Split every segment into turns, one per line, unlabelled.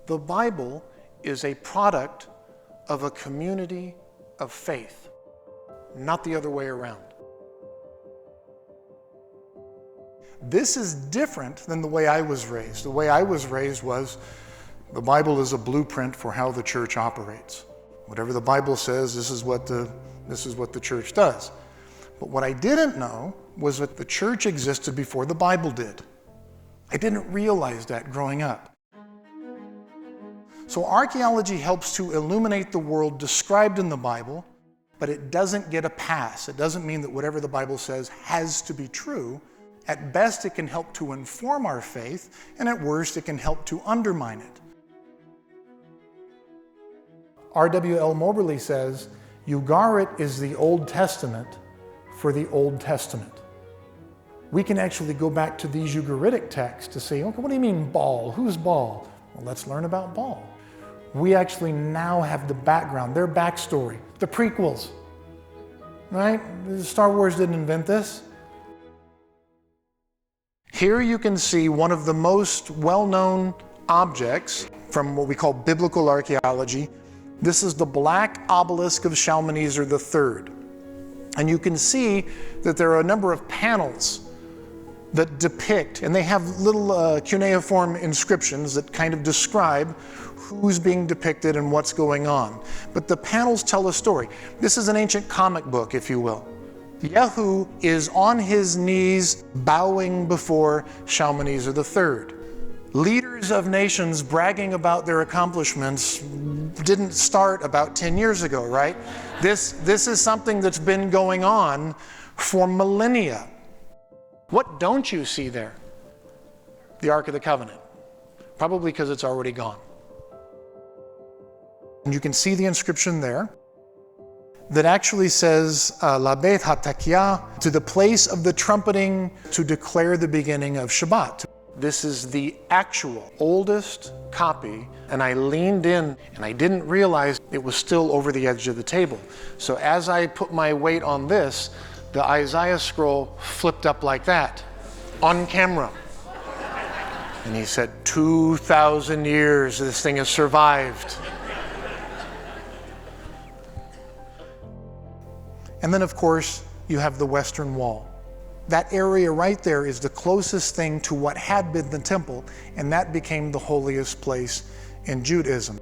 The Bible is a product of a community of faith, not the other way around. This is different than the way I was raised. The way I was raised was the Bible is a blueprint for how the church operates. Whatever the Bible says, this is what the church does. But what I didn't know was that the church existed before the Bible did. I didn't realize that growing up. So archaeology helps to illuminate the world described in the Bible, but it doesn't get a pass. It doesn't mean that whatever the Bible says has to be true. At best, it can help to inform our faith, and at worst, it can help to undermine it. R.W.L. Moberly says, Ugarit is the Old Testament for the Old Testament. We can actually go back to these Ugaritic texts to say, okay, what do you mean Baal? Who's Baal? Well, let's learn about Baal. We actually now have the background, their backstory, the prequels, right? Star Wars didn't invent this. Here you can see one of the most well-known objects from what we call biblical archaeology. This is the black obelisk of Shalmaneser III. And you can see that there are a number of panels that depict, and they have little cuneiform inscriptions that kind of describe who's being depicted and what's going on. But the panels tell a story. This is an ancient comic book, if you will. Yehu is on his knees bowing before Shalmaneser III. Leaders of nations bragging about their accomplishments didn't start about 10 years ago, right? This is something that's been going on for millennia. What don't you see there? The Ark of the Covenant. Probably because it's already gone. And you can see the inscription there that actually says, La Beit HaTakiah, to the place of the trumpeting to declare the beginning of Shabbat. This is the actual oldest copy, and I leaned in and I didn't realize it was still over the edge of the table. So as I put my weight on this, the Isaiah scroll flipped up like that, on camera. And he said, 2,000 years this thing has survived. And then, of course, you have the Western Wall. That area right there is the closest thing to what had been the temple, and that became the holiest place in Judaism.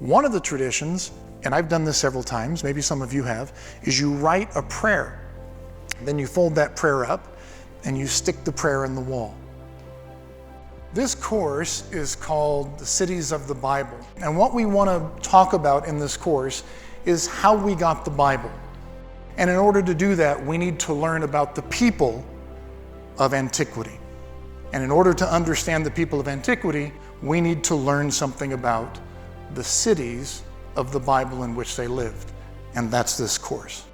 One of the traditions, and I've done this several times, maybe some of you have, is you write a prayer. Then you fold that prayer up, and you stick the prayer in the wall. This course is called The Cities of the Bible. And what we want to talk about in this course is how we got the Bible. And in order to do that, we need to learn about the people of antiquity. And in order to understand the people of antiquity, we need to learn something about the cities of the Bible in which they lived. And that's this course.